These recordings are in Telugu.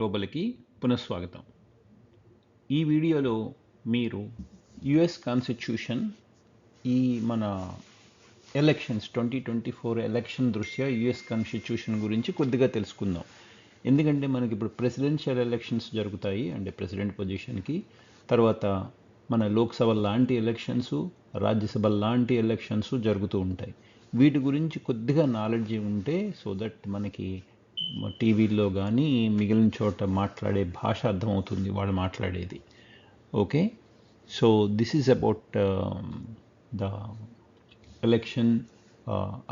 గ్లోబల్కి పునఃస్వాగతం. ఈ వీడియోలో మీరు యుఎస్ కాన్స్టిట్యూషన్ ఈ మన ఎలక్షన్స్ 2024 ఎలక్షన్ దృష్ట్యా యుఎస్ కాన్స్టిట్యూషన్ గురించి కొద్దిగా తెలుసుకుందాం. ఎందుకంటే మనకి ఇప్పుడు ప్రెసిడెన్షియల్ ఎలక్షన్స్ జరుగుతాయి, అంటే ప్రెసిడెంట్ పొజిషన్కి. తర్వాత మన లోక్సభ లాంటి ఎలక్షన్స్, రాజ్యసభ లాంటి ఎలక్షన్స్ జరుగుతూ ఉంటాయి. వీటి గురించి కొద్దిగా నాలెడ్జ్ ఉంటే సో దట్ మనకి టీవీల్లో కానీ మిగిలిన చోట మాట్లాడే భాష అర్థమవుతుంది వాళ్ళు మాట్లాడేది. Okay, so this is about the election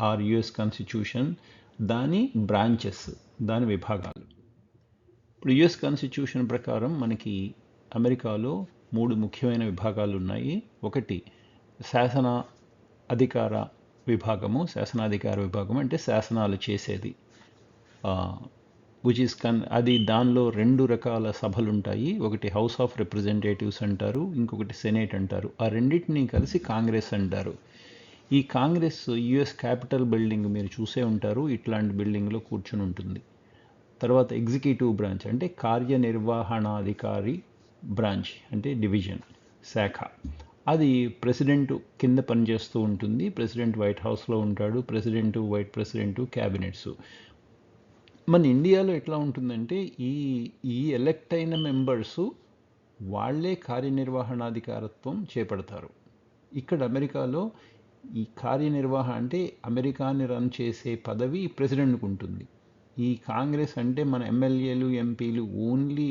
are US constitution, దాని బ్రాంచెస్, దాని విభాగాలు. ఇప్పుడు యుఎస్ కాన్స్టిట్యూషన్ ప్రకారం మనకి అమెరికాలో 3 ముఖ్యమైన విభాగాలు ఉన్నాయి. ఒకటి శాసన అధికార విభాగము. శాసనాధికార విభాగం అంటే శాసనాలు చేసేది, విచ్ ఈస్ అది దానిలో 2 రకాల సభలు ఉంటాయి. ఒకటి హౌస్ ఆఫ్ రిప్రజెంటేటివ్స్ అంటారు, ఇంకొకటి సెనేట్ అంటారు. ఆ రెండింటినీ కలిసి కాంగ్రెస్ అంటారు. ఈ కాంగ్రెస్ యుఎస్ క్యాపిటల్ బిల్డింగ్ మీరు చూసే ఉంటారు, ఇట్లాంటి బిల్డింగ్లో కూర్చుని ఉంటుంది. తర్వాత ఎగ్జిక్యూటివ్ బ్రాంచ్ అంటే కార్యనిర్వహణాధికారి బ్రాంచ్, అంటే డివిజన్, శాఖ. అది ప్రెసిడెంట్ కింద పనిచేస్తూ ఉంటుంది. ప్రెసిడెంట్ వైట్ హౌస్లో ఉంటాడు, ప్రెసిడెంట్, వైస్ ప్రెసిడెంట్, క్యాబినెట్స్. మన ఇండియాలో ఎట్లా ఉంటుందంటే ఈ ఈ ఎలక్ట్ అయిన మెంబర్సు వాళ్ళే కార్యనిర్వహణాధికారత్వం చేపడతారు. ఇక్కడ అమెరికాలో ఈ కార్యనిర్వహణ అంటే అమెరికాని రన్ చేసే పదవి ప్రెసిడెంట్కి ఉంటుంది. ఈ కాంగ్రెస్ అంటే మన ఎమ్మెల్యేలు, ఎంపీలు ఓన్లీ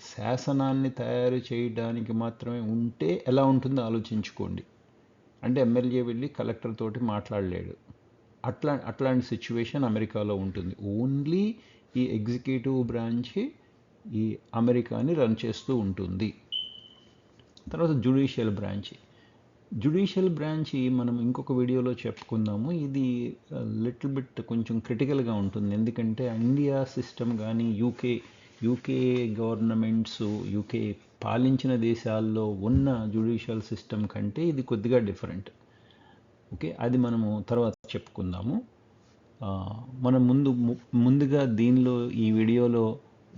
శాసనాన్ని తయారు చేయడానికి మాత్రమే ఉంటే ఎలా ఉంటుందో ఆలోచించుకోండి. అంటే ఎమ్మెల్యే వెళ్ళి కలెక్టర్ తోటి మాట్లాడలేడు. అట్లాంటి సిచ్యువేషన్ అమెరికాలో ఉంటుంది. ఓన్లీ ఈ ఎగ్జిక్యూటివ్ బ్రాంచ్ ఈ అమెరికాని రన్ చేస్తూ ఉంటుంది. తర్వాత జ్యుడిషియల్ బ్రాంచ్. జ్యుడిషియల్ బ్రాంచ్ మనం ఇంకొక వీడియోలో చెప్పుకుందాము. ఇది లిటిల్ బిట్ కొంచెం క్రిటికల్గా ఉంటుంది. ఎందుకంటే ఇండియా సిస్టమ్ కానీ యూకే గవర్నమెంట్స్, యూకే పాలించిన దేశాల్లో ఉన్న జ్యుడిషియల్ సిస్టమ్ కంటే ఇది కొద్దిగా డిఫరెంట్. ఓకే, అది మనము తర్వాత చెప్పుకుందాము. మనం ముందుగా దీనిలో ఈ వీడియోలో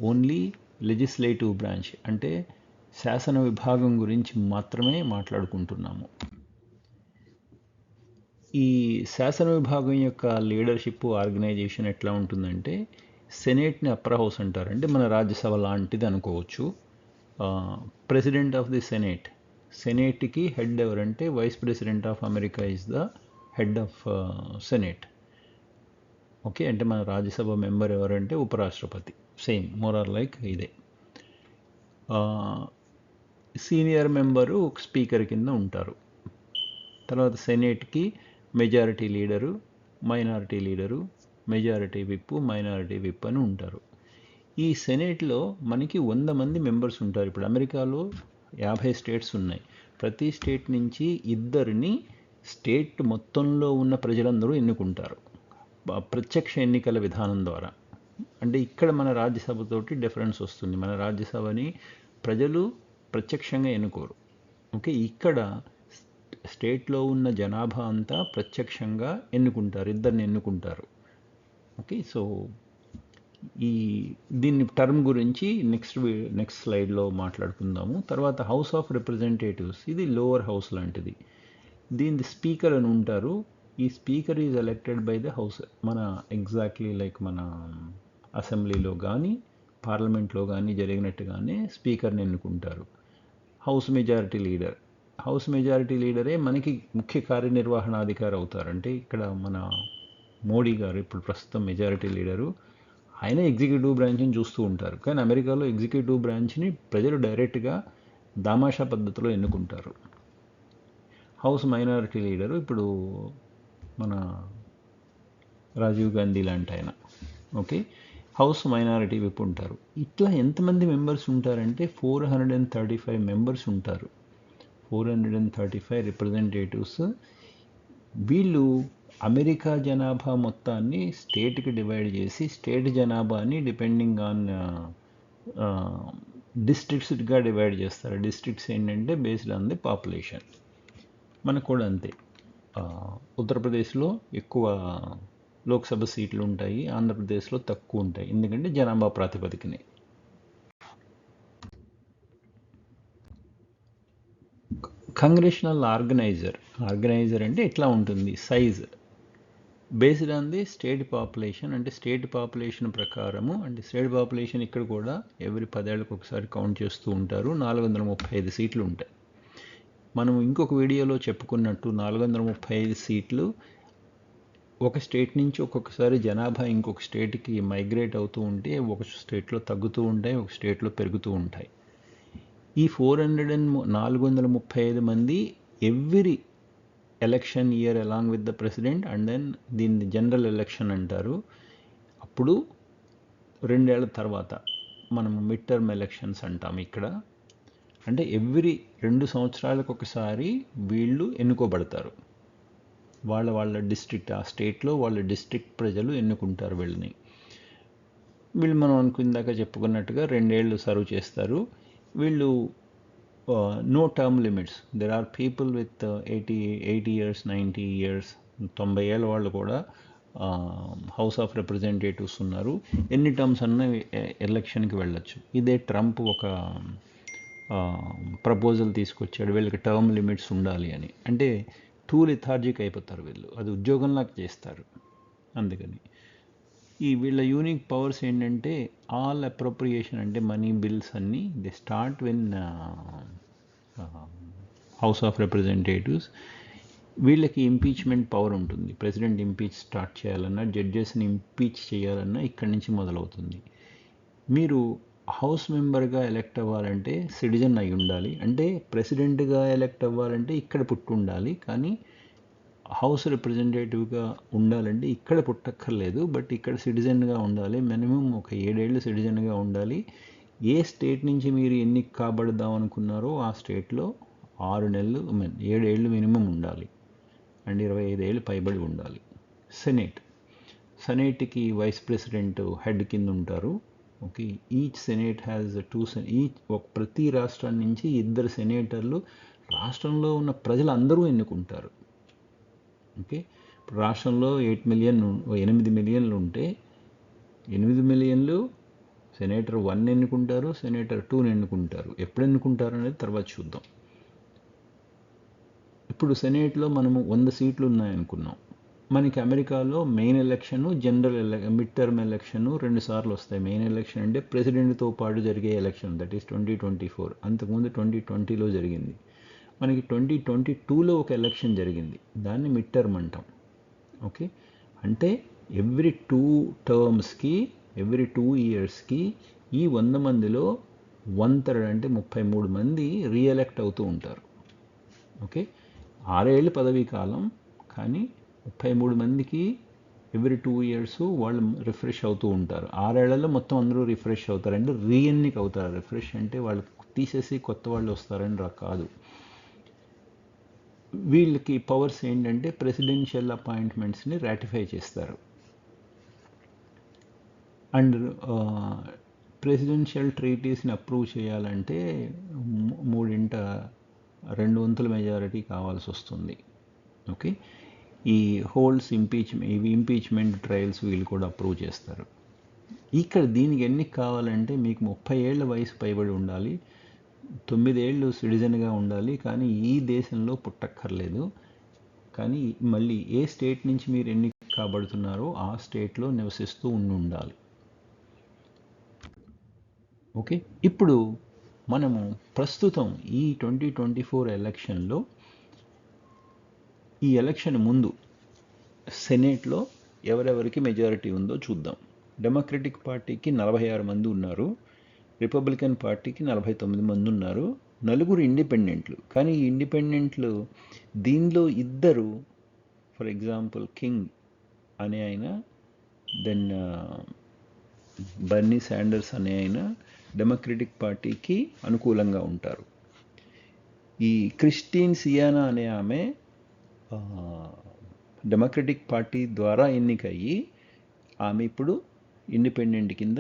ఓన్లీ లెజిస్లేటివ్ బ్రాంచ్ అంటే శాసన విభాగం గురించి మాత్రమే మాట్లాడుకుంటున్నాము. ఈ శాసన విభాగం యొక్క లీడర్షిప్ ఆర్గనైజేషన్ ఎట్లా ఉంటుందంటే సెనేట్ని అప్పర్ హౌస్ అంటారు, అంటే మన రాజ్యసభ లాంటిది అనుకోవచ్చు. ప్రెసిడెంట్ ఆఫ్ ది సెనేట్కి హెడ్ ఎవరంటే vice president of America is the head of senate. Okay, అంటే మన రాజ్యసభ మెంబర్ ఎవరంటే ఉపరాష్ట్రపతి. సేమ్ మోరార్ లైక్ ఇదే. సీనియర్ మెంబరు స్పీకర్ కింద ఉంటారు. తర్వాత సెనేట్కి majority leader, minority leader, majority whip, minority whip అని ఉంటారు. ఈ సెనేట్లో మనకి 100 మంది మెంబర్స్ ఉంటారు. ఇప్పుడు అమెరికాలో 50 స్టేట్స్ ఉన్నాయి. ప్రతి స్టేట్ నుంచి 2 స్టేట్ మొత్తంలో ఉన్న ప్రజలందరూ ఎన్నుకుంటారు ప్రత్యక్ష ఎన్నికల విధానం ద్వారా. అంటే ఇక్కడ మన రాజ్యసభతోటి డిఫరెన్స్ వస్తుంది. మన రాజ్యసభని ప్రజలు ప్రత్యక్షంగా ఎన్నుకోరు. ఓకే, ఇక్కడ స్టేట్లో ఉన్న జనాభా అంతా ప్రత్యక్షంగా ఎన్నుకుంటారు, 2 ఎన్నుకుంటారు. ఓకే, సో దీన్ని టర్మ్ గురించి నెక్స్ట్ స్లైడ్లో మాట్లాడుకుందాము. తర్వాత హౌస్ ఆఫ్ రిప్రజెంటేటివ్స్, ఇది లోవర్ హౌస్ లాంటిది. దీని స్పీకర్ అని ఉంటారు. ఈ speaker is elected by the house. మన ఎగ్జాక్ట్లీ లైక్ మన అసెంబ్లీలో కానీ పార్లమెంట్లో కానీ జరిగినట్టుగానే స్పీకర్ని ఎన్నుకుంటారు. హౌస్ మెజారిటీ లీడరే మనకి ముఖ్య కార్యనిర్వహణాధికారి అవుతారు. అంటే ఇక్కడ మన మోడీ గారు ఇప్పుడు ప్రస్తుతం మెజారిటీ లీడరు, ఆయన ఎగ్జిక్యూటివ్ బ్రాంచ్ని చూస్తూ ఉంటారు. కానీ అమెరికాలో ఎగ్జిక్యూటివ్ బ్రాంచ్ని ప్రజలు డైరెక్ట్గా దామాషా పద్ధతిలో ఎన్నుకుంటారు. హౌస్ మైనారిటీ లీడరు ఇప్పుడు మన రాజీవ్ గాంధీ లాంటి ఆయన. ఓకే, హౌస్ మైనారిటీ విప్ ఉంటారు. ఇట్లా ఎంతమంది మెంబర్స్ ఉంటారంటే 435 మెంబర్స్ ఉంటారు. 435 రిప్రజెంటేటివ్స్. వీళ్ళు అమెరికా జనాభా మొత్తాన్ని స్టేట్కి డివైడ్ చేసి స్టేట్ జనాభాని డిపెండింగ్ ఆన్ డిస్ట్రిక్ట్స్గా డివైడ్ చేస్తారు. డిస్ట్రిక్ట్స్ ఏంటంటే బేస్డ్ ఆన్ ది పాపులేషన్. మనకు కూడా అంతే. ఉత్తరప్రదేశ్లో ఎక్కువ లోక్సభ సీట్లు ఉంటాయి, ఆంధ్రప్రదేశ్లో తక్కువ ఉంటాయి, ఎందుకంటే జనాభా ప్రాతిపదికనే. కంగ్రెషనల్ ఆర్గనైజర్ అంటే ఎట్లా ఉంటుంది size based on the state population, అంటే స్టేట్ పాపులేషన్ ప్రకారము, అంటే స్టేట్ పాపులేషన్ ఇక్కడ కూడా ఎవరి 10 ఏళ్ళకు ఒకసారి కౌంట్ చేస్తూ ఉంటారు. 435 సీట్లు ఉంటాయి. మనం ఇంకొక వీడియోలో చెప్పుకున్నట్టు 435 సీట్లు ఒక స్టేట్ నుంచి ఒక్కొక్కసారి జనాభా ఇంకొక స్టేట్కి మైగ్రేట్ అవుతూ ఉంటే ఒక స్టేట్లో తగ్గుతూ ఉంటాయి, ఒక స్టేట్లో పెరుగుతూ ఉంటాయి. ఈ 435 మంది every election year along with the president and then దీన్ని జనరల్ ఎలక్షన్ అంటారు. అప్పుడు 2 ఏళ్ల తర్వాత మనం మిడ్ టర్మ్ ఎలక్షన్స్ అంటాం ఇక్కడ. అంటే ఎవ్రీ 2 సంవత్సరాలకు ఒకసారి వీళ్ళు ఎన్నుకోబడతారు. వాళ్ళ డిస్ట్రిక్ట్, ఆ స్టేట్లో వాళ్ళ డిస్ట్రిక్ట్ ప్రజలు ఎన్నుకుంటారు వీళ్ళని. వీళ్ళు మనం ఇందాక చెప్పుకున్నట్టుగా 2 ఏళ్ళు సర్వ్ చేస్తారు. వీళ్ళు no term limits. There are people with 80 years 90 years 90 ఏళ్ళ వాళ్ళు కూడా హౌస్ ఆఫ్ రిప్రజెంటేటివ్స్ ఉన్నారు. ఎన్ని టర్మ్స్ అన్నా ఎలక్షన్కి వెళ్ళొచ్చు. ఇదే ట్రంప్ ఒక ప్రపోజల్ తీసుకొచ్చాడు, వీళ్ళకి టర్మ్ లిమిట్స్ ఉండాలి అని. అంటే టూ లిథార్జిక్ అయిపోతారు వీళ్ళు, అది ఉద్యోగంలాగా చేస్తారు. అందుకని వీళ్ళ యూనిక్ పవర్స్ ఏంటంటే ఆల్ అప్రోప్రియేషన్, అంటే మనీ బిల్స్ అన్నీ they start when house of representatives. వీళ్ళకి ఇంపీచ్మెంట్ పవర్ ఉంటుంది. ప్రెసిడెంట్ ఇంపీచ్ స్టార్ట్ చేయాలన్నా, జడ్జెస్ని ఇంపీచ్ చేయాలన్నా ఇక్కడి నుంచి మొదలవుతుంది. మీరు హౌస్ మెంబర్గా ఎలక్ట్ అవ్వాలంటే సిటిజన్ అయి ఉండాలి. అంటే ప్రెసిడెంట్గా ఎలక్ట్ అవ్వాలంటే ఇక్కడ పుట్టి ఉండాలి. కానీ హౌస్ రిప్రజెంటేటివ్గా ఉండాలంటే ఇక్కడ పుట్టక్కర్లేదు, బట్ ఇక్కడ సిటిజన్గా ఉండాలి. మినిమం ఒక 7 ఏళ్ళు సిటిజన్గా ఉండాలి. ఏ స్టేట్ నుంచి మీరు ఎన్నిక కాబడదాం అనుకున్నారో ఆ స్టేట్లో 6 నెలలు 7 ఏళ్ళు మినిమం ఉండాలి అండ్ 25 ఏళ్ళు పైబడి ఉండాలి. సెనేట్కి వైస్ ప్రెసిడెంట్ హెడ్ కింద ఉంటారు. ఓకే, ఈచ్ సెనేట్ హ్యాజ్ ప్రతి రాష్ట్రం నుంచి 2 సెనేటర్లు రాష్ట్రంలో ఉన్న ప్రజలందరూ ఎన్నుకుంటారు. ఓకే, ఇప్పుడు రాష్ట్రంలో 8 మిలియన్లు ఉంటే 8 మిలియన్లు సెనేటర్ 1 ఎన్నుకుంటారు, సెనేటర్ 2 ఎన్నుకుంటారు. ఎప్పుడు ఎన్నుకుంటారు అనేది తర్వాత చూద్దాం. ఇప్పుడు సెనేట్లో మనము 100 సీట్లు ఉన్నాయనుకున్నాం. మనకి అమెరికాలో main election, mid term election 2 సార్లు వస్తాయి. మెయిన్ ఎలక్షన్ అంటే ప్రెసిడెంట్తో పాటు జరిగే ఎలక్షన్, దట్ ఈస్ 2024. అంతకుముందు 2020లో జరిగింది. మనకి 2022లో ఒక ఎలక్షన్ జరిగింది, దాన్ని మిడ్ టర్మ్ అంటాం. ఓకే, అంటే ఎవ్రీ 2 ఇయర్స్కి ఈ 100 మందిలో 1/3 అంటే 33 మంది రీఎలెక్ట్ అవుతూ ఉంటారు. ఓకే, 6 ఏళ్ళు పదవీ కాలం, కానీ 33 మందికి ఎవ్రీ 2 ఇయర్స్ వాళ్ళు రిఫ్రెష్ అవుతూ ఉంటారు. 6 ఏళ్లలో మొత్తం అందరూ రిఫ్రెష్ అవుతారు, అంటే రీఎన్నిక అవుతారు. రిఫ్రెష్ అంటే వాళ్ళు తీసేసి కొత్త వాళ్ళు వస్తారని కాదు. వీళ్ళకి పవర్స్ ఏంటంటే ప్రెసిడెన్షియల్ అపాయింట్మెంట్స్ని రాటిఫై చేస్తారు. అండ్ ప్రెసిడెన్షియల్ ట్రీటీస్ని అప్రూవ్ చేయాలంటే 2/3 మెజారిటీ కావాల్సి వస్తుంది. ఓకే, ఈ ఇంపీచ్మెంట్ ట్రయల్స్ వీళ్ళు కూడా అప్రూవ్ చేస్తారు. ఇక్కడ దీనికి ఎన్ని కావాలంటే మీకు 30 ఏళ్ల వయసు పైబడి ఉండాలి, 9 ఏళ్ళు సిటిజన్గా ఉండాలి, కానీ ఈ దేశంలో పుట్టక్కర్లేదు. కానీ మళ్ళీ ఏ స్టేట్ నుంచి మీరు ఎన్నిక కాబడుతున్నారో ఆ స్టేట్లో నివసిస్తూ ఉండాలి. ఓకే, ఇప్పుడు మనము ప్రస్తుతం ఈ 2024 ఎలక్షన్లో, ఈ ఎలక్షన్ ముందు సెనేట్లో ఎవరెవరికి మెజారిటీ ఉందో చూద్దాం. డెమోక్రటిక్ పార్టీకి 46 మంది ఉన్నారు, రిపబ్లికన్ పార్టీకి 49 మంది ఉన్నారు, 4 ఇండిపెండెంట్లు. కానీ ఈ ఇండిపెండెంట్లు దీనిలో 2, ఫర్ ఎగ్జాంపుల్ కింగ్ అనే ఆయన, దెన్ బర్నీ శాండర్స్ అనే ఆయన డెమోక్రటిక్ పార్టీకి అనుకూలంగా ఉంటారు. ఈ క్రిస్టిన్ సియానా అనే ఆమె డెమోక్రటిక్ పార్టీ ద్వారా ఎన్నికయ్యి ఆమె ఇప్పుడు ఇండిపెండెంట్ కింద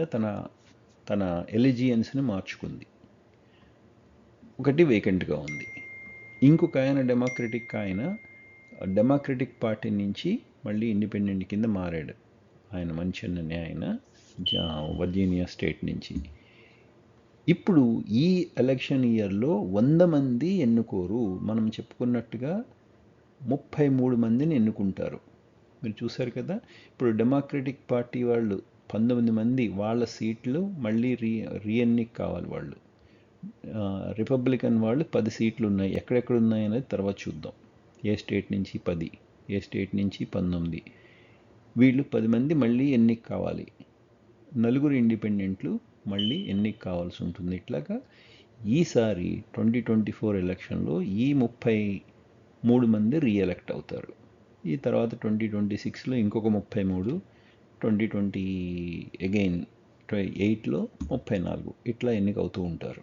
తన ఎలిజియన్స్ని మార్చుకుంది. ఒకటి వేకెంట్గా ఉంది. ఇంకొక ఆయన డెమోక్రటిక్ పార్టీ నుంచి మళ్ళీ ఇండిపెండెంట్ కింద మారాడు. ఆయన మంచి అనే ఆయన వర్జీనియా స్టేట్ నుంచి. ఇప్పుడు ఈ ఎలక్షన్ ఇయర్లో 100 మంది ఎన్నుకోరు. మనం చెప్పుకున్నట్టుగా 33 మందిని ఎన్నుకుంటారు. మీరు చూశారు కదా, ఇప్పుడు డెమోక్రటిక్ పార్టీ వాళ్ళు 19 మంది వాళ్ళ సీట్లు మళ్ళీ రీఎన్నిక కావాలి వాళ్ళు. రిపబ్లికన్ వాళ్ళు 10 సీట్లు ఉన్నాయి. ఎక్కడెక్కడ ఉన్నాయి అనేది తర్వాత చూద్దాం. ఏ స్టేట్ నుంచి 10, ఏ స్టేట్ నుంచి 19. వీళ్ళు 10 మంది మళ్ళీ ఎన్నిక కావాలి. 4 ఇండిపెండెంట్లు మళ్ళీ ఎన్నిక కావాల్సి ఉంటుంది. ఇట్లాగా ఈసారి 2024 ఎలక్షన్లో ఈ 33 మంది రీఎలెక్ట్ అవుతారు. ఈ తర్వాత 2026లో ఇంకొక 33, 2020 అగైన్ 8లో 34 ఇట్లా ఎన్నిక అవుతూ ఉంటారు.